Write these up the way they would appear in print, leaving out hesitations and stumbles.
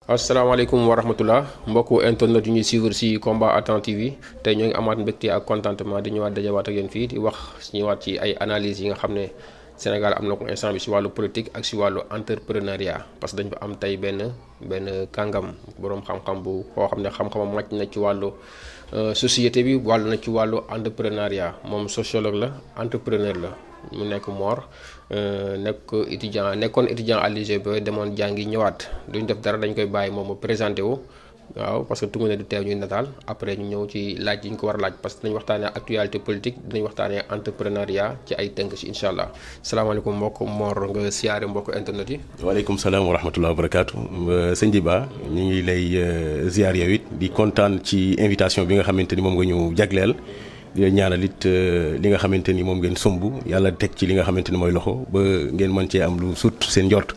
asalaamaaleykum wa rahmatullah mbokku internet yu ñuy suivre ci Combat à Temps TV tey ñoo ngi amaat mbégte ak contentement di ñëwaat dajawaat ak yéen fii di wax ñëwaat ci ay analyses yi nga xam ne Sénégal am na ko instant bi ci wàllu politique ak ci wàllu entrepreneuriat parce que dañ fa am tey benn kàngam boroom xam-xam bu koo xam ne xam-xamam màcc na ci wàllu société bi wàllu na ci wàllu entrepreneuriat moom sociologue la entrepreneur la mu nekk Mor nekkoon étudiant à l'UGB demoon jàngi ñëwaat duñ def dara dañ koy bàyyi moom mu présenté wu waaw parce que tungu ne du teew ñuy nataal après ñu ñëw ci laaj yi ñu ko war a laaj parce que dinañ waxtaanee actualité politique dinañ waxtaanee entrepreneuriat ci ay tënk ci incha allah salaamaaleykum mbokk Mor nga siyaare mbokk internet yi. waaleykum salaam wa rahmatulah wa barakaatu sëñ Diba ñu ngi lay ziar yow it di kontaan ci invitation bi nga xamante ni moom nga ñu jagleel. di la ñaanal it li nga xamante ni moom ngeen sumb yàlla teg ci li nga xamante ni mooy loxo ba ngeen mën cee am lu sut seen njort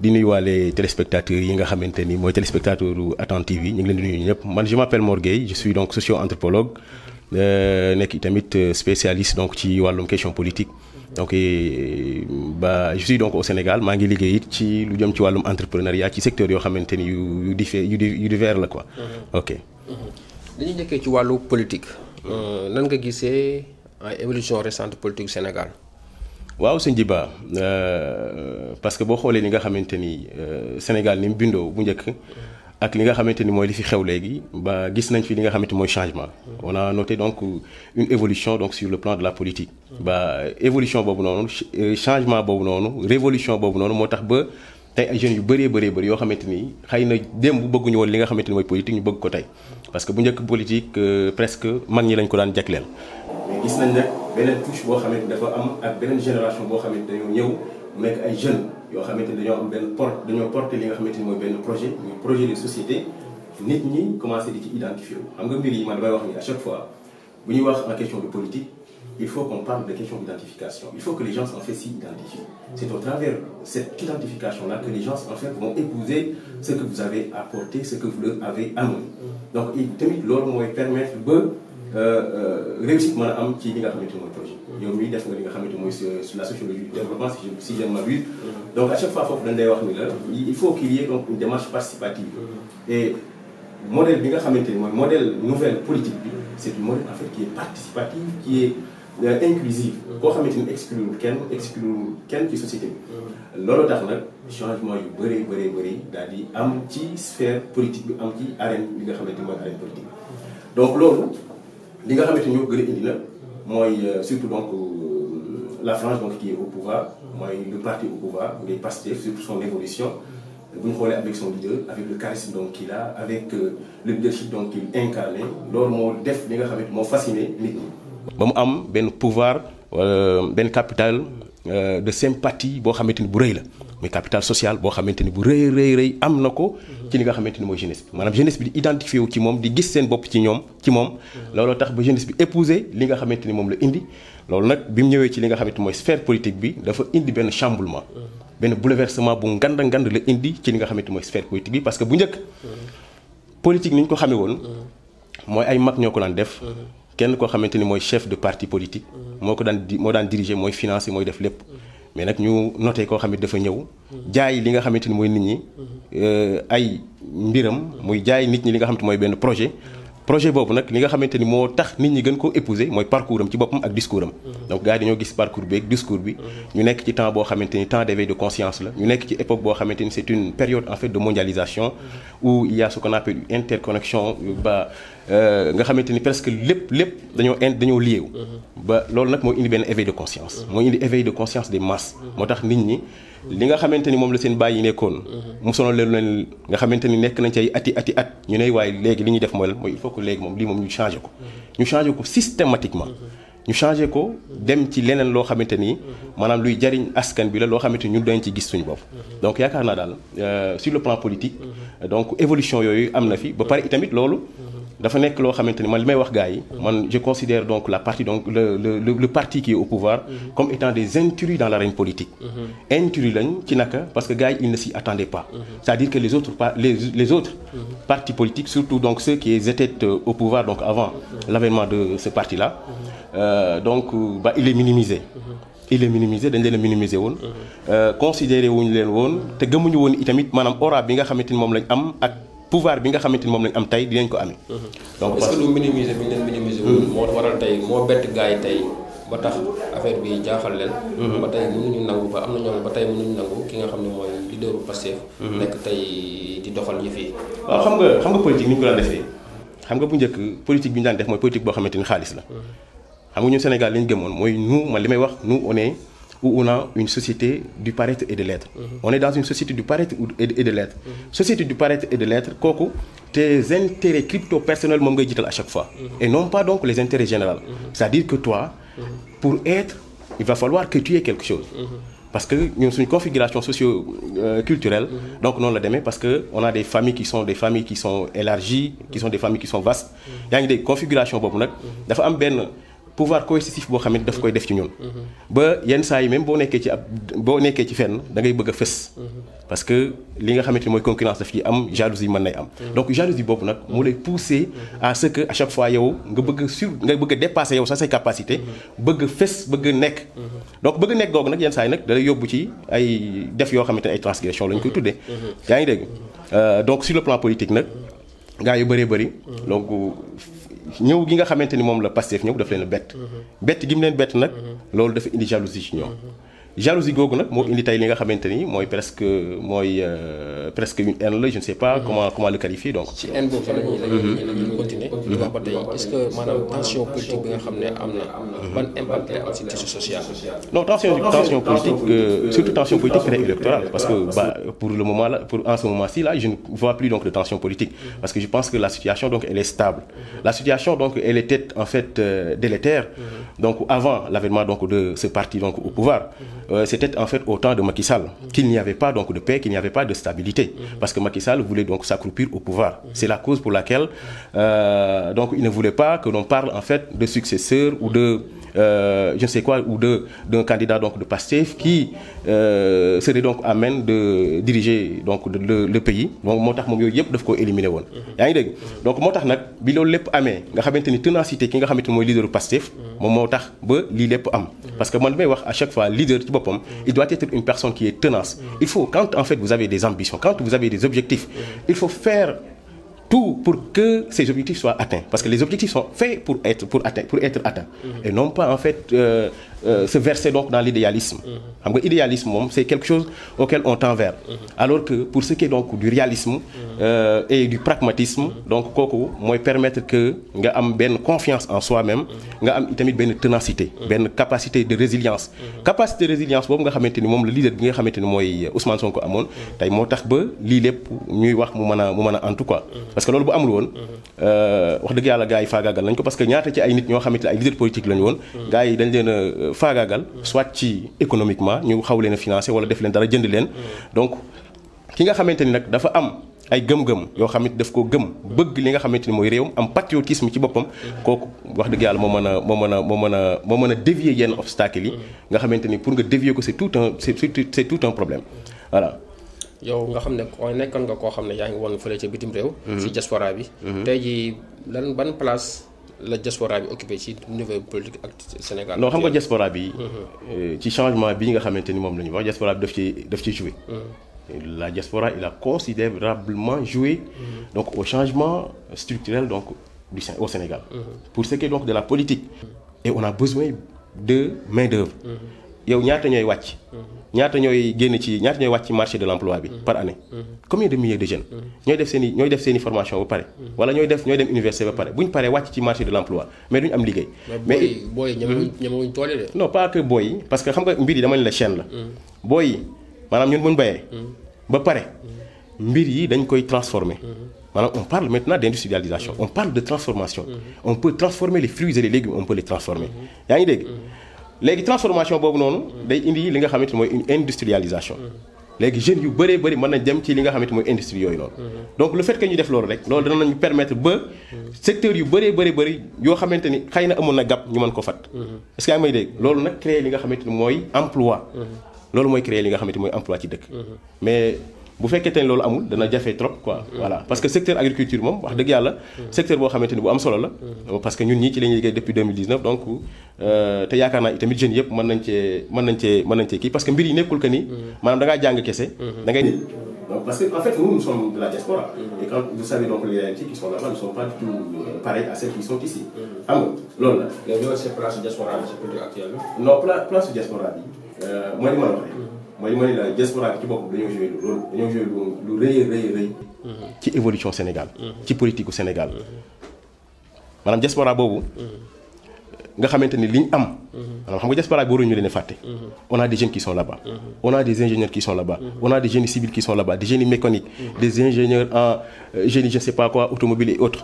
di nuyuwaale téléspectateurs yi nga xamante ni mooy téléspectateur u Attente TV ñu ngi leen di nuyu ñëpp man je m'appelle Mor Gueye je suis donc socio-anthropologue nekk tamit spécialiste donc ci wàllum question politique donc je suis donc au Sénégal maa ngi liggéey it ci lu jëm ci wàllum entrepreneuriat ci secteur yoo xamante ni yu divers la quoi. ok. dañuy njëkkee ci wàllu politique. nan nga gisee ay évolution récente politique Sénégal. waaw sëñ Djiba parce que boo xoolee li nga xamante ni Sénégal ni mu bindoo bu njëkk ak li nga xamante ni mooy li fi xew léegi ba gis nañ fi li nga xamante mooy changement. on a noté donc une évolution donc sur le plan de la politique. ba évolution boobu noonu changement boobu noonu révolution boobu noonu moo tax ba tey ay jeunes yu bëri yoo xamante ni xëy na démb bëgguñu woon li nga xamante ni mooy politique ñu bëgg ko tey. parce que bu njëkk politique presque mag ñi lañ ko daan jagleel. mais gis nañ nag beneen touche boo xamante dafa am ak beneen génération boo xamante dañoo ñëw mu nekk ay jeunes yoo xamante ni dañoo am dañoo porté li nga xamante ni mooy benn projet muy projet de société nit ñi commencé di ci identifier wu. xam nga mbir yi man damay wax ni à chaque fois bu ñuy wax en question de politique il faut qu'on parle de question d'identification. Il faut que les gens en fait s'identifient. C'est au travers cette identification-là que les gens en fait vont épouser ce que vous avez apporté, ce que vous leur avez amené. Donc tamit loolu mooy permettre ba réussite mën a am ci li nga xamante mooy projet. yow mii def nga li nga xamante mooy sur la sociologie du développement si je ne m'abuse. Donc à chaque fois foofu dañ lay wax ni la il faut qu'il y ait donc une démarche participative. Et modèle bi nga xamante ni mooy modèle nouvelle politique bi c'est un modèle en fait qui est participatif qui est inclusive boo xamante ni exclure kenn ci société bi. loolu tax nag changement yu bëri daal di am ci sphère politique bi am ci arène bi nga xamante ni mooy arène politique bi. donc loolu li nga xamante ni ñoo gën a indi na mooy surtout donc la frange donc qui est au pouvoir mooy le parti au pouvoir ngay Pastef surtout son évolution bu ñu xoolee avec son leader avec le charisme donc qu'il a avec le leadership donc qu'il incarne loolu moo def li nga xamante moo fasciné nit ñi. ba mu am benn pouvoir benn capital de sympathie boo xamante ni bu rëy la muy capital social boo xamante ni bu rëy am na ko ci li nga xamante ni mooy jeunesse bi maanaam jeunesse bi di identifié wu ci moom di gis seen bopp ci moom looloo tax ba jeunesse bi épouser li nga xamante ni moom la indi loolu nag bi mu ñëwee ci li nga xamante ni mooy sphère politique bi dafa indi benn chamboulement benn bouleversement bu ngand la indi ci li nga xamante ni mooy sphère politique bi parce que bu njëkk politique ni ñu ko xamee woon mooy ay mag ñoo ko daan def kenn koo xamante ni mooy chef de parti politique moo daan diriger mooy financer mooy def lépp mais nag ñu noté koo xam ne dafa ñëw jaay li nga xamante ni mooy nit ñi ay mbiram muy jaay nit ñi li nga xamante mooy benn projet boobu nag li nga xamante ni moo tax nit ñi gën koo épouser mooy parcours am ci boppam ak discours am. donc gars yi dañoo gis parcours bi ak discours bi ñu nekk ci temps boo xamante ni temps d'éveil de conscience la ñu nekk ci époque boo xamante ni c'est une période en fait de mondialisation où il y a ce qu'on appelle une interconnexion ba nga xamante ni presque lépp dañoo lié wu. ba loolu nag moo indi benn éveil de conscience. moo indi éveil de conscience des masses. moo tax nit ñi li nga xamante ni moom la seen bàyyi nekkoon. mu sonal leen nga xamante ni nekk nañ ci ay ati at ñu ne waaye léegi li ñuy def mooy il faut que léegi moom lii moom ñu changé ko. ñu changé ko systématiquement. ñu changé ko dem ci leneen loo xamante ni maanaam luy jariñ askan bi la loo xamante ni ñun dañ ci gis suñu bopp. donc yaakaar naa daal sur le plan politique. donc évolution yooyu am na fi ba pare itamit loolu. dafa nekk loo xamante ni man li may wax gars yi. man je considère donc la partie donc le parti qui est au pouvoir. comme étant des intrus dans l'arène politique. intrus lañ ci naka parce que gars yi ils ne s'y attendaient pas. c'est-à-dire que les autres partis politiques surtout donc ceux qui étaient au pouvoir donc avant l'avènement de ce parti-là. Donc il est minimisé. il est minimisé dañ leen a minimisé woon. considéré wuñu leen woon te gëmuñu woon itamit maanaam aura bi nga xamante ni moom lañ am ak pouvoir bi nga xamante ni moom lañ am tey dinañ ko amee. donc est-ce que lu minimisé bi ñu leen minimisé woon moo waral tey moo bett gars yi tey ba tax affaire bi jaaxal leen. ba tey mënuñu nangu ba am na ñoom ba tey mënuñu nangu ki nga xam ne mooy leaderu Pastef. nekk tey di doxal yëf yi. waaw xam nga politique ni ñu ko daan defee xam nga bu njëkk politique bi ñu daan def mooy politique boo xamante ni xaalis la. xam nga ñun Sénégal li ñu gëmoon mooy nous man li may wax nous on a une société du paraître et de l'être. On est dans une société du paraître et de l'être. Société du paraître et de l'être kooku tes intérêts crypto personnels moom ngay jiital à chaque fois. Et non pas donc les intérêts généraux. C'est-à-dire que toi pour être il va falloir que tu aies quelque chose. Parce que ñun suñu configuration socio-culturelle donc noonu la demee parce que on a des familles qui sont élargies qui sont des familles qui sont vastes. yaa ngi dégg configuration boobu nag dafa am benn pouvoir coercitif boo xam ne daf koy def ci ñun. ba yenn saa yi même boo nekkee ci fenn da ngay bëgg a fës. parce que li nga xamante ni mooy concurrence daf ci am jalousie mën nay am. donc jalousie boobu nag mu lay pousser à ce que à chaque fois yow nga bëgg a dépasser yow sa say capacité bëgg a fës bëgg a nekk. donc bëgg a nekk googu nag yenn saa yi nag da lay yóbbu ci ay def yoo xamante ne ay transgression lañ koy tuddee. yaa ngi dégg donc sur le plan politique nag gars yu bëri donc. ñëw gi nga xamante ni moom la Pastef ñëw daf leen a bett gi mu leen bett nag loolu dafa indi jalousie ci ñoom jalousie googu nag moo indi tey li nga xamante ni mooy presque une haine la je ne sais pas comment le qualifier donc. ci haine boobu sax la ñuy continuer. di wax ba tey est-ce que maanaam tension politique bi nga xam ne am na ban impact lay am ci tissu social. non tension politique surtout tension politique préélectorale parce que pour le moment là en ce moment-ci là je ne vois plus donc de tension politique parce que je pense que la situation donc elle est stable. La situation donc elle était en fait délétère donc avant l'avènement donc de ce parti donc au pouvoir. C'était en fait au temps de Macky Sall qu'il n'y avait pas donc de paix, qu'il n'y avait pas de stabilité parce que Macky Sall voulait donc s'accroupir au pouvoir. C'est la cause pour laquelle donc il ne voulait pas que l'on parle en fait de successeur ou de je ne sais quoi ou d'un candidat donc de Pastef qui serait donc à même de diriger donc le pays. Donc moo tax moom yooyu yëpp daf ko éliminer woon. yaa ngi dégg donc moo tax nag bi loolu lépp amee nga xamante ni ténacité ki nga xamante ni mooy leaderu Pastef moom moo tax ba lii lépp am. parce que man may wax à chaque fois leader ci boppam il doit être une personne qui est tenace. Il faut quand en fait vous avez des ambitions quand vous avez des objectifs il faut faire tout pour que ces objectifs soient atteints parce que les objectifs sont faits pour être atteints et non pas en fait se verser donc dans l'idéalisme. xam nga idéalisme moom c'est quelque chose auquel on tend vers. Alors que pour ce qui est donc du réalisme et du pragmatisme donc kooku mooy permettre que nga am benn confiance en soi-même nga am itamit benn ténacité benn capacité de résilience boobu nga xamante ni moom la leader bi nga xamante ni mooy Ousmane Sonko amoon tey moo tax ba lii lépp ñuy wax mu mën a en tout cas parce que loolu bu amul woon wax dëgg yàlla gars yi faagaagal nañ ko parce que ñaata ci ay nit ñoo xamante ne ay leader politique lañu woon gars yi dañ leen a faagaagal soit ci économiquement ñu xaw leen a financer wala def leen dara jënd leen donc ki nga xamante ni nag dafa am ay gëm-gëm yoo xam ne daf ko gëm bëgg li nga xamante ni mooy réewam am patriotisme ci boppam kooku wax dëgg yàlla moo mën a dévier yenn obstacles yi nga xamante ni pour nga dévier ko c'est tout un problème voilà. yow nga xam ne nekkoon nga koo xam ne yaa ngi woon fële ca bitim réew. ci diaspora bi. tey jii ban place la diaspora bi occupé ci niveau politique ak Sénégal. non xam nga diaspora bi. ci changement bii nga xamante ni moom la ñu wax diaspora bi daf ci joué. La diaspora il a considérablement joué donc au changement structurel donc au Sénégal. Pour ce qui est donc de la politique. Et on a besoin de main-d'œuvre. yow ñaata ñooy wàcc. ñaata ñooy wàcc ci marché de l'emploi bi par année. Combien de milliers de jeunes. ñooy def seeni formation ba pare. wala ñooy dem université ba pare bu ñu paree wàcc ci marché de l'emploi mais duñu am liggéey. mais booy ñemewuñ tool yi de. non pas que booy yi parce que xam nga mbir yi dama ne la chaîne la. booy yi maanaam ñun bu ñu bayee. ba pare mbir yi dañ koy transformer. maanaam on parle maintenant d'industrialisation. On parle de transformation. On peut transformer les fruits et les légumes on peut les transformer. yaa ngi dégg. léegi transformation boobu noonu day indi li nga xamante mooy une industrialisation léegi jeunes yu bëree bëri mën nañ dem ci li nga xamante mooy industrie yooyu noonu donc le fait que ñu def loolu rek loolu danañu permettre ba secteur yu bëree bëri yoo xamante ni xëy na amoon na gap ñu mën ko fat est-ce que yaa ngi may dégg loolu nag créer li nga xamante ni mooy emploi loolu mooy créer li nga xamante ni mooy emploi ci dëkk mais bu fekkee ne loolu amul dana jafe trop quoi. Voilà parce que secteur agriculture moom wax dëgg yàlla secteur boo xamante ni bu am solo la. Parce que ñun ñii ci la ñuy liggéey depuis 2019 donc te yaakaar naa tamit jeunes yëpp mën nañ cee kii parce que mbir yi nekkul que ni maanaam da ngaa jàng kese. da ngay donc parce que en fait nous sommes de la diaspora. Et quand vous savez donc les réalités qui sont là-bas ne sont pas du tout pareilles à celles qui sont ici. xam nga loolu la. yow ñoo see place diaspora bi ci politique actuelle bi. non place diaspora bi mooy li ma la wax rek. mooy li ma ne la diaspora bi ci boppam dañoo joué lu rëy ci évolution Sénégal. ci politique gu Sénégal. maanaam diaspora boobu. nga xamante ni li ñu am. maanaam xam nga diaspora bi waruñu leen a fàtte. on a des jeunes qui sont là-bas. on a des ingénieurs qui sont là-bas. on a des génies civils qui sont là-bas des génies mécaniques. des ingénieurs en génie je sais pas quoi automobile et autres.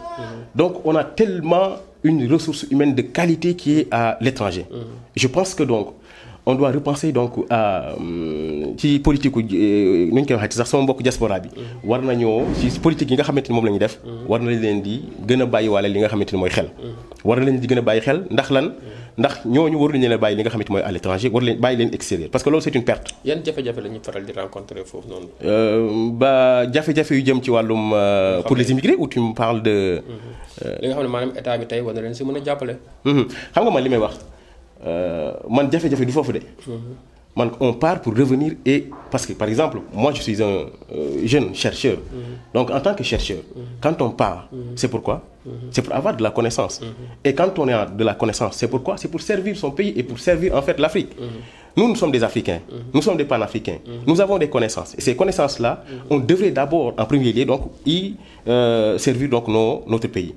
Donc on a tellement une ressource humaine de qualité qui est à l'étranger. Je pense que donc on doit repenser donc à ci politique nu ñu koy waxee sax sama mbokk diaspora bi. war nañoo ci politique yi nga xamante ni moom la ñuy def. war nañ leen di gën a bàyyiwaale li nga xamante ni mooy xel. war na leen di gën a bàyyi xel ndax lan ndax ñooñu waruñu leen a bàyyi li nga xamante mooy à l'étranger war leen bàyyi leen extérieur parce que loolu c'est une perte. yan jafe-jafe la ñuy faral di rencontrer foofu noonu. ba jafe-jafe yu jëm ci wàllum. pour les immigrés ou tu me parles de. li nga xam ne maanaam état bi tey war na leen si mën a jàppale. xam nga man li may wax. man jafe-jafe du foofu de. man on part pour revenir et parce que par exemple moi je suis un jeune chercheur. Donc en tant que chercheur. Quand on part. C'est pourquoi. C'est pour avoir de la connaissance. Et quand on a de la connaissance c'est pourquoi c'est pour servir son pays et pour servir en fait l'Afrique. Nous sommes des Africains. Nous sommes des panafricains. Nous avons des connaissances et ces connaissances-là on devrait d'abord en premier lieu donc y servir donc notre pays.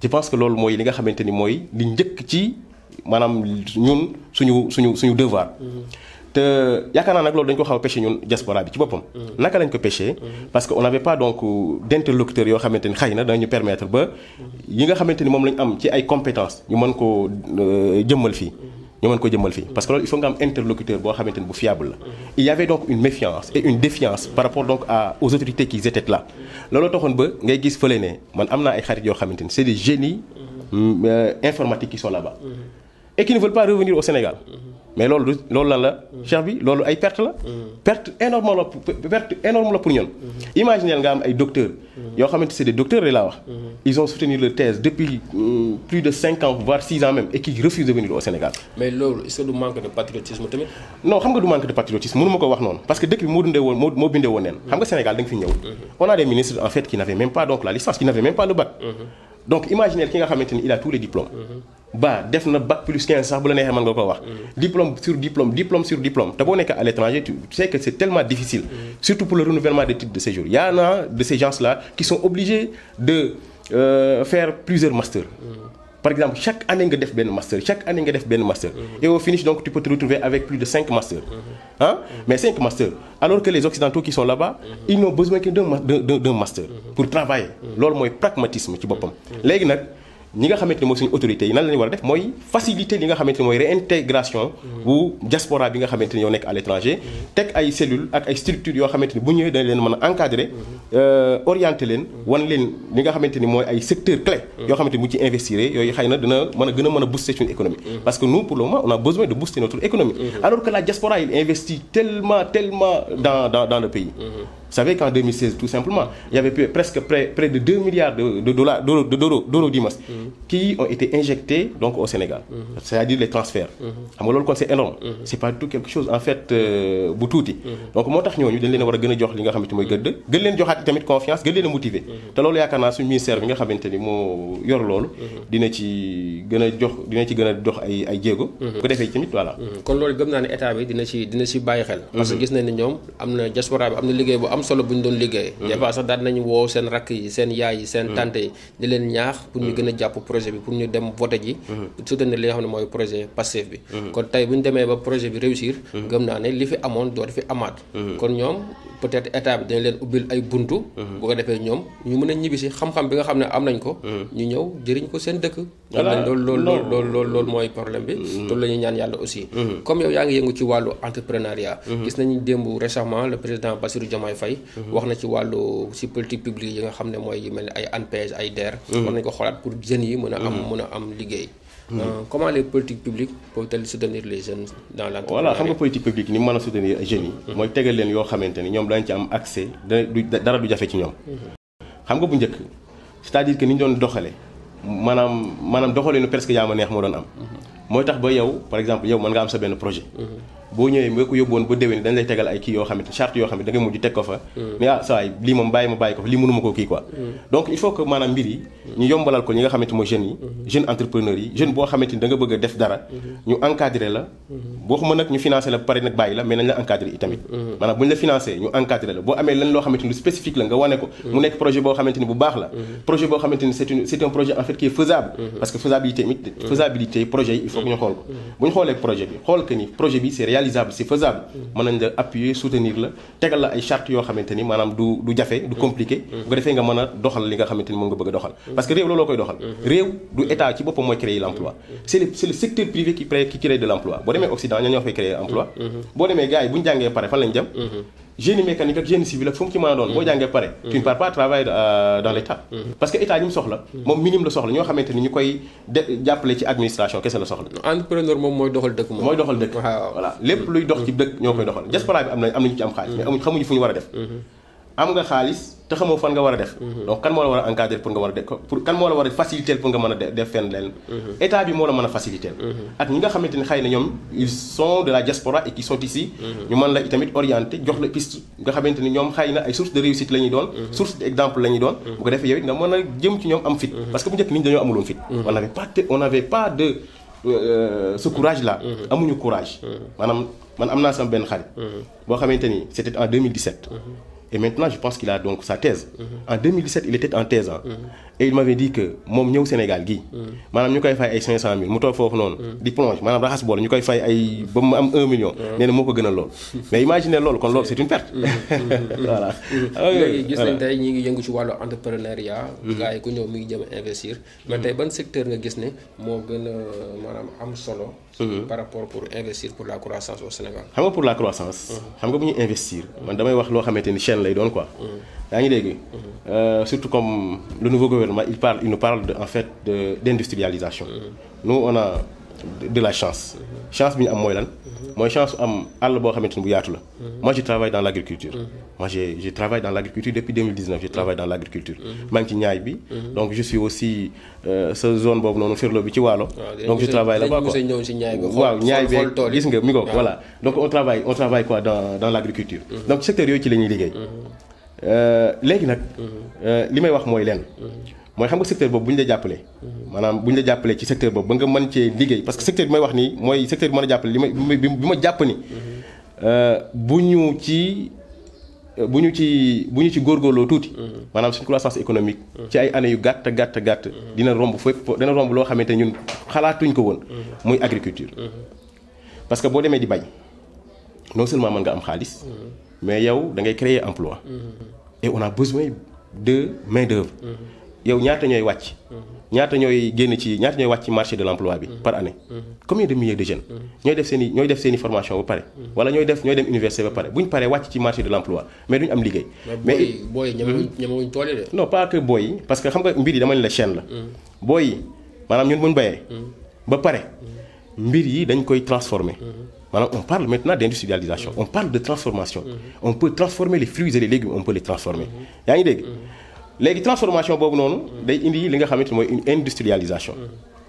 Je pense que loolu mooy li nga xamante ni mooy li njëkk ci. maanaam ñun suñu devoir. te yaakaar naa nag loolu dañu ko xaw a pêché ñun diaspora bi ci boppam. naka lañ ko pêché. parce que on n'avait pas donc d'interlocuteurs yoo xamante ni xëy na dañu permettre ba yi nga xamante ni moom lañ am ci ay compétences ñu mën koo jëmmal fii. Parce que loolu il faut nga am interlocuteur boo xamante ni bu fiable la. Il y avait donc une méfiance et une défiance par rapport donc aux autorités qui étaient là. looloo taxoon ba ngay gis fële ne man am naa ay xarit yoo xamante ni c'est des génies informatiques qui sont là-bas. Et qui ne veulent pas revenir au Sénégal. Mais loolu lan la cheikh bi loolu ay perte la. perte énorme la pour ñun. Imaginez nga am ay docteurs. yoo xamante c'est des docteurs de la wax. Ils ont soutenu leur thèse depuis plus de 5 ans voire 6 ans même et qui refusent de venir au Sénégal. Mais loolu est-ce que du manque de patriotisme tamit. Non xam nga du manque de patriotisme mënu ma ko wax noonu parce que dëkk bi moo bindee woon neen. xam nga Sénégal da nga fi ñëw. On a des ministres en fait qui n'avaient même pas donc la licence qui n'avaient même pas le bac. Donc imaginez ki nga xamante ni il a tous les diplômes. def na bac plus 15 sax bu la neexee mën nga ko wax. diplôme sur diplôme te boo nekk à l'étranger tu sais que c'est tellement difficile. Surtout pour le renouvellement des titres de séjour. Il y en a de ces gens-là qui sont obligés de faire plusieurs masters. Par exemple chaque année nga def benn master. Et au finish donc tu peux te retrouver avec plus de 5 masters. Mais 5 masters alors que les occidentaux qui sont là-bas ils n'ont besoin que d'un master pour travailler. Loolu mooy pragmatisme ci boppam. Léegi nag ñi nga xamante ne mooy suñu autorités yi nan la ñu war a def mooy faciliter li nga xamante ne mooy réintégration bu diaspora bi nga xamante ne ñoo nekk à l'étranger teg ay cellules ak ay structures yoo xamante ni bu ñëwee dañ leen mën a encadrer orienter leen wan leen li nga xamante ni mooy ay secteurs clés yoo xamante ni bu ci investir yooyu xëy na dina mën a booster suñu économie parce que nous pour le moment on a besoin de booster notre économie alors que la diaspora il investit tellement dans le pays. Vous savez qu'en 2016 tout simplement il y avait presque près de 2 milliards d'euros d'IMAS qui ont été injectés donc au Sénégal. C'est-à-dire les transferts. xam nga loolu kon c'est énorme. C'est pas tout quelque chose en fait bu tuuti. Donc moo tax ñooñu dañ leen a war a gën a jox li nga xamante mooy gën leen joxaat tamit confiance gën leen a motiver. te loolu yaakaar naa suñu ministère bi nga xamante ni moo yor loolu. dina ci gën a jox ay jéego. bu ko defee tamit voilà. kon loolu gëm naa ne état bi dina ci bàyyi xel. parce que gis nañ ne ñoom am na diaspora bi am na liggéey bu am solo bu ñu doon liggéey. des fois sax daan nañu woo seen rakk yi seen yaay yi seen tante yi di leen ñaax pour ñu gën a jàpp projet bi pour ñu dem voter ji. soutenir li nga xam ne mooy projet Pastef bi. kon tey bu ñu demee ba projet bi réussir. gëm naa ne li fi amoon dootu fi amaat. kon ñoom peut-être état bi dañ leen ubbil ay buntu. bu ko defee ñoom ñu mën a ñibbisi xam-xam bi nga xam ne am nañ ko. ñu ñëw jëriñ ko seen dëkk. voilà loolu mooy problème bi. loolu la ñuy ñaan yàlla aussi. comme yow yaa ngi yëngu ci wàllu entrepreneuriat. gis nañu démb récemment le président Bassirou Diomaye Faye. wax na ci politique publique yi nga xam ne mooy yu mel ni ay ANPEJ ay DER. war nañ ko xoolaat pour jeunes yi mën a am liggéey. Comment les politiques publiques peuvent-elles soutenir les jeunes dans l'entrepreneuriat? Voilà, xam nga politique publique ni mu mën a soutenir jeunes yi. mooy tegal leen yoo xamante ni ñoom dañ ci am accès dara du jafe ci ñoom. xam nga bu njëkk c'est-à-dire que ni ñu doon doxale maanaam doxaleenu presque yaa ma neex moo doon am. mooy tax ba yow par exemple yow mën nga am sa benn projet. boo ñëwee nga ko yóbboon ba déwén dañ lay tegal ay kii yoo xamante charte yoo xam ne da nga mujj teg ko fa. mais saa waay lii moom bàyyi ko fa lii mënuma koo kii quoi. donc il faut que maanaam mbir yi ñu yombalal ko ñi nga xamante mooy jeunes yi. jeunes entrepreneurs yi jeune boo xamante ni da nga bëgg a def dara. ñu encadré la. boo xuma nag ñu financé la ba pare nag bàyyi la mais nañ la encadré i tamit. maanaam bu ñu la financé ñu encadré la boo amee lan loo xamante ni lu spécifique la nga wane ko. mu nekk projet boo xamante ni bu baax la. projet boo xamante ni c'est un projet en fait qui est faisable. parce que faisabilité projet yi il faut que ñu xool ko. bu ñu xoolee projet bi xool que ni projet bi c'est réalisable c'est faisable. mën nañ la appuyer soutenir la tegal la ay chartes yoo xamante ni maanaam du jafe du compliqué. bu ko defee nga mën a doxal li nga xamante ni moom nga bëgg a doxal. parce que réew looloo koy doxal. réew du état ci boppam mooy créer l'emploi. c'est le secteur privé qui crée de l'emploi. boo demee Occident ñoo fay créer emploi. boo demee gars yi bu ñu jàngee pare fan lañ jëm. génie mécanique ak génie civil ak fu mu ci mën a doon boo jàngee pare tu ne pars pas travailler dans l'état parce que état ñi mu soxla moom minimum la soxla ñoo xamante ni ñu koy jàppale ci administration kese la soxla. entrepreneur moom mooy doxal dëkk moom. mooy doxal dëkk voilà lépp luy dox ci dëkk ñoo koy doxal diaspora bi am nañu ci am xaalis mais xamuñu fu ñu war a def. am nga xaalis te xamoo fan nga war a def. donc kan moo la war a encadrer pour nga war a def pour kan moo la war a faciliter pour nga mën a def fenn leen. état bi moo la mën a faciliter. ak ñi nga xamante ni xëy na ñoom ils sont de la diaspora et qui sont ici. ñu mën la itamit orienter jox la piste nga xamante ni ñoom xëy na ay source de réussite la ñuy doon. source d'exemple la ñuy doon. bu ko defee yow it nga mën a jëm ci ñoom am fit. parce que bu njëkk nit ñi dañoo amuloon fit. on n'avait pas de ce courage là. amuñu courage. maanaam man am naa sama benn xarit. boo xamante ni c'était en 2017. Et maintenant, je pense qu'il a donc sa thèse. En 2017, il était en thèse. Et il m'avait dit que moom ñëw Sénégal gii. maanaam ñu koy fay ay 500000 mu toog foofu noonu. di plonge maanaam raxas bool ñu koy fay ay ba mu am 1 million. nee na moo ko gënal lool. mais imaginez loolu kon loolu c'est une perte. voilà. léegi gis nañ tey ñi ngi yëngu ci wàllu entrepreneuriat. gars yi ku ñëw mi ngi jëm investir. mais tey ban secteur nga gis ne moo gën a maanaam am solo. par rapport pour investir pour la croissance au Sénégal. xam nga pour la croissance. xam nga bu ñuy investir. man damay wax loo xamante ni chaîne lay doon quoi. yaa ngi dégg surtout comme le nouveau gouvernement il nous parle en fait d'industrialisation. nous on a de la chance. chance bi ñu am mooy lan. mooy chance am àll boo xamante ni bu yaatu la. moi je travaille dans l'agriculture. moi je travaille dans l'agriculture depuis 2019 je travaille dans l'agriculture. maa ngi ci ñaay bi. donc je suis aussi sa zone boobu noonu firlo bi ci Waalo. donc je travaille là-bas quoi waaw ñaay bi gis nga mi ko voilà. donc on travaille quoi dans l'agriculture. donc secteur yooyu ci la ñuy liggéey. léegi nag li may wax mooy leen. mooy xam nga secteur boobu bu ñu la jàppalee. maanaam bu ñu la jàppalee ci secteur boobu ba nga mën cee liggéey parce que secteur bi may wax nii mooy secteur bi mën a jàppale bi ma jàpp ni bu ñu ci góorgóorloo tuuti. maanaam suñu croissance économique. ci ay années yu gàtt dina romb fépp dina romb loo xamante ñun xalaatuñ ko woon. muy agriculture. parce que boo demee di bay non seulement mën nga am xaalis. mais yow da ngay créer emploi. et on a besoin de main d'œuvre. yow ñaata ñooy wàcc. ñaata ñooy wàcc ci marché de l'emploi bi par année. combien de milliers de jeunes. ñooy def seeni formation ba pare. wala ñooy dem université ba pare bu ñu paree wàcc ci marché de l'emploi mais duñu am liggéey. mais booy ñemewuñ tool yi de. non pas que booy yi parce que xam nga mbir yi dama ne la chaîne la. booy yi maanaam ñun bu ñu bayee. ba pare mbir yi dañ koy transformer. maanaam on parle maintenant d'industrialisation. on parle de transformation. on peut transformer les fruits et les légumes on peut les transformer. yaa ngi dégg. léegi transformation boobu noonu day indi li nga xamante mooy une industrialisation.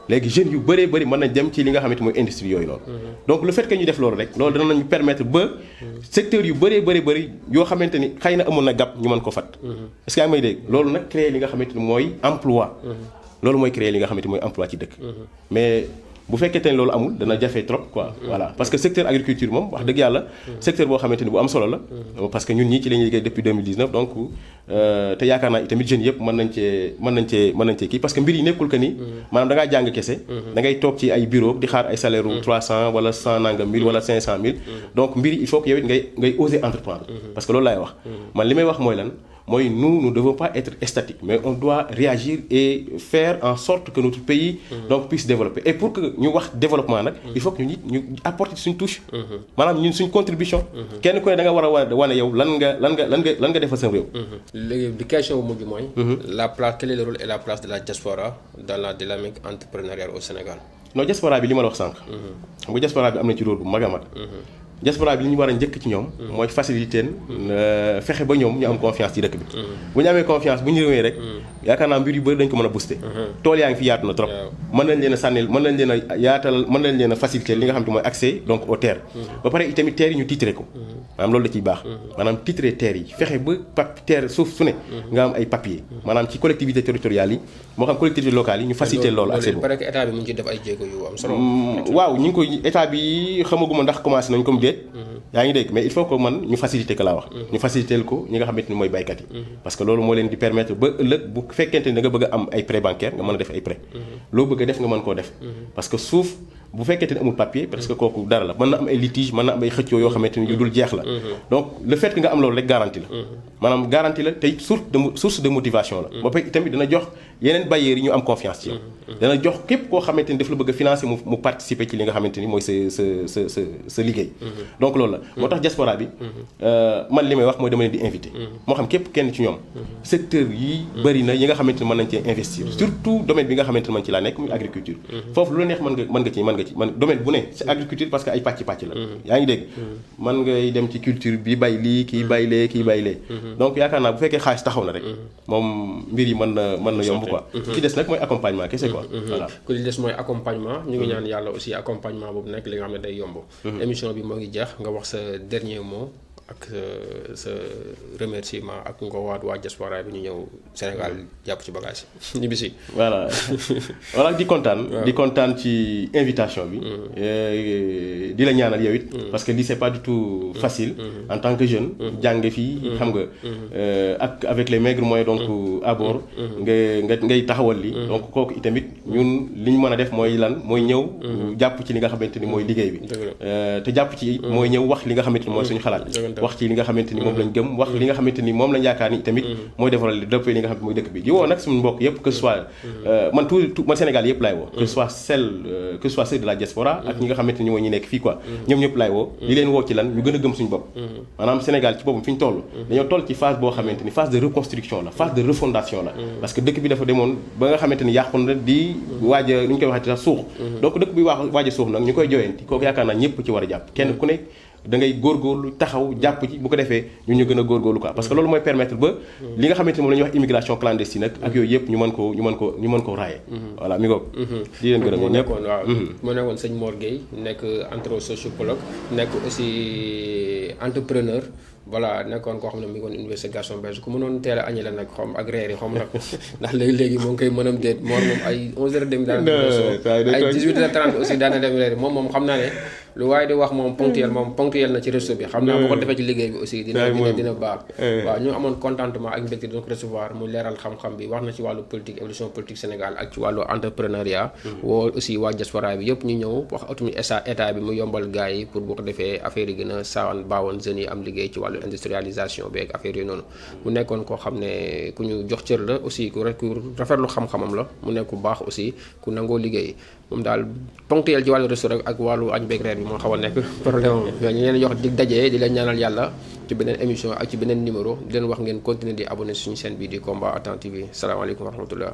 léegi jeunes yu bëree bëri mën nañ dem ci li nga xamante mooy industrie yooyu noonu. donc le fait que ñu def loolu rek loolu dana nañu permettre ba secteur yu bëree bëri yoo xamante ni xëy na amoon na gàpp ñu mën ko fat est-ce que yaa may dégg loolu nag créer li nga xamante ni mooy emploi. loolu mooy créer li nga xamante mooy emploi ci dëkk. mais bu fekkee te ne loolu amul dana jafe trop quoi. voilà parce que secteur agriculture moom wax dëgg yàlla. secteur boo xamante ni bu am solo la. parce que ñun ñii ci la ñuy liggéey depuis 2019 donc te yaakaar naa itamit jeunes yëpp mën nañ cee kii parce que mbir yi nekkul que ni. maanaam da ngaa jàng kese. da ngay toog ci ay bureau di xaar ay salaire u 300 wala 100 nangam mille wala 500 000. donc mbir yi il faut que yow it ngay oser entreprendre. parce que loolu laay wax. man li may wax mooy lan. mooy nous ne devons pas être statiques mais on doit réagir et faire en sorte que notre pays donc puisse développer et pour que ñu wax développement nag il faut que ñu apporter suñ touche maanaam ñun suñ contribution kenn ku ne da nga war a wane yow lan nga defal sa réew. léegi di question bu mujj mooy la place quel est le rôle et la place de la diaspora dans la dynamique entrepreneuriale au Sénégal. non diaspora bi li ma la wax sànq. xam nga diaspora bi am na ci rôle bu mag a mag. diaspora bi li ñu war a njëkk ci ñoom. mooy faciliter fexe ba ñoom ñu am confiance ci dëkk bi. bu ñu amee confiance bu ñu réewee rek. yaakaar naa mbir yu bëri dañ ko mën a booster. tool yaa ngi fi yaatu na trop. mën nañ leen a sànnil mën nañ leen a yaatal mën nañ leen a faciliter li nga xam te mooy accès donc aux terres. ba pare itamit terres yi ñu titré ko. maanaam loolu da ciy baax. maanaam titré terres yi fexe ba terre suuf su ne. nga am ay papier. maanaam ci collectivité territoriales yi moo xam collectivité locale yi ñu faciliter loolu accès boobu. loolu il paraît que état bi mu ngi ciy def ay jéego yu am solo. waaw ñu ngi koy état bi xamaguma ndax commencé nañ comme déet. yaa ngi dégg mais il faut que man ñu faciliter ko laa wax. ñu faciliter ko ñi nga xamante ni mooy baykat yi. parce que loolu moo leen di permettre ba ëllëg bu fekkente ni da nga bëgg a am ay prêt bancaire nga mën a def ay prêt. loo bëgg a def nga mën koo def. parce que suuf bu fekkente ni amul papier parce que kooku dara la mën na am ay litige mën na am ay xëccoo yoo xamante ni yu dul jeex la. donc le fait que nga am loolu rek garantie la. maanaam garantie la tey source de motivation la. ba pare itamit dana jox yeneen bailleurs yi ñu am confiance ci yow. dana jox képp koo xamante ni daf la bëgg a financer mu participer ci li nga xamante ni mooy sa liggéey. donc loolu la moo tax diaspora bi man li may wax mooy dama leen di invité. moo xam képp kenn ci ñoom. secteur yi bëri na yi nga xamante ni mën nañ cee investir. surtout domaine bi nga xamante ni man ci laa nekk muy agriculture. foofu lu la neex mën nga ci domaine bu ne c'est agriculture parce que ay pàcc la. yaa ngi dégg mën ngay dem ci culture bi bay lii kii bay lee kii bay lee. donc yaakaar naa bu fekkee xaalis taxaw na rek. moom mbir yi mën na yomb quoi. ci des nag mooy accompagnement kese quoi. voilà ku li des mooy accompagnement ñu ngi ñaan yàlla aussi accompagnement boobu nekk li nga xam ne day yomb. émission bi moo ngi jeex nga wax sa dernier mot ak sa remerciement ak nga waat waa diaspora bi ñu ñëw Sénégal jàpp ci bagage yi ñibbisi. voilà di kontaan ci invitation bi. di la ñaanal yow it. parce que lii c'est pas du tout facile. en tant que jeune. jànge fii xam nga. ak avec les maigres moyens donc à bord. ngay taxawal li donc kooku itamit ñun li ñu mën a def mooy lan mooy ñëw. jàpp ci li nga xamante ni mooy liggéey bi. te jàpp ci mooy ñëw wax li nga xamante ni mooy suñu xalaat. wax ci li nga xamante ni moom lañ gëm wax li nga xamante ni moom lañ yaakaar ni tamit mooy defaral dëppee li nga xam ne mooy dëkk bi di woo nag suñu mbokk yëpp que ce soit man Sénégal yëpp laay woo que ce soit ceux de la diaspora ak ñi nga xamante ni mooy ñi nekk fii quoi ñoom ñëpp laay woo li leen woo ci lan ñu gën a gëm suñu bopp maanaam Sénégal ci boppam fi ñu toll dañoo toll ci phase boo xamante ni phase de reconstruction la phase de refondation la parce que dëkk bi dafa demoon ba nga xamante ni yàqu na di waaj a nu ñu koy waxee sax suux donc dëkk bi waaj a suux nag ñu koy joyanti kooku yaakaar naa ñëpp ci war a jàpp kenn ku nekk da ngay góorgóorlu taxaw jàpp ci bu ko defee ñu gën a góorgóorlu quoi parce que loolu mooy permettre ba li nga xamante ni moom la ñuy wax immigration clandestine ak yooyu yëpp ñu mën ko raaye voilà mi ngoog di leen gërëm ñëpp waaw moo nekkoon sëñ Mor Gueye nekk anthro-sociologue nekk aussi entrepreneur voilà nekkoon koo xam ne mi ngi woon université Gaston Berger ku mënoon teel a añi la nag xom ak reer yi xom nag ndax léegi moo ngi koy mënam déet Mor moom ay 11h30 daan ay 18h30 aussi daana dem reer yi moom xam naa ne lu waaye di wax moom ponctuel na ci réseau bi xam naa bu ko defee ci liggéey bi aussi dina baax waaw ñu amoon contentement ak mbégte donc recevoir mu leeral xam-xam bi wax na ci wàllu politique évolution politique Sénégal ak ci wàllu entrepreneuriat woo aussi waa diaspora bi yëpp ñu ñëw wax atuñu état bi mu yombal gars yi pour bu ko defee affaire yi gën a saawan baawoon jeunes yi am liggéey ci wàllu industrialisation bi ak affaire yooyu noonu mu nekkoon koo xam ne ku ñu jox cër la aussi ku rafetlu xam-xamam la mu nekk ku baax aussi ku nangoo liggéey moom daal ponctuel ci wàllu restaurant ak wàllu añ beeg reer bi moo xaw a nekk problème am mais ñu leen jox dig dajee di leen ñaanal yàlla ci beneen émission ak ci beneen numéro di leen wax ngeen continuer di abonné suñu chaîne bi di Combat à Temps TV salaamaaleykum wa rahmatullah.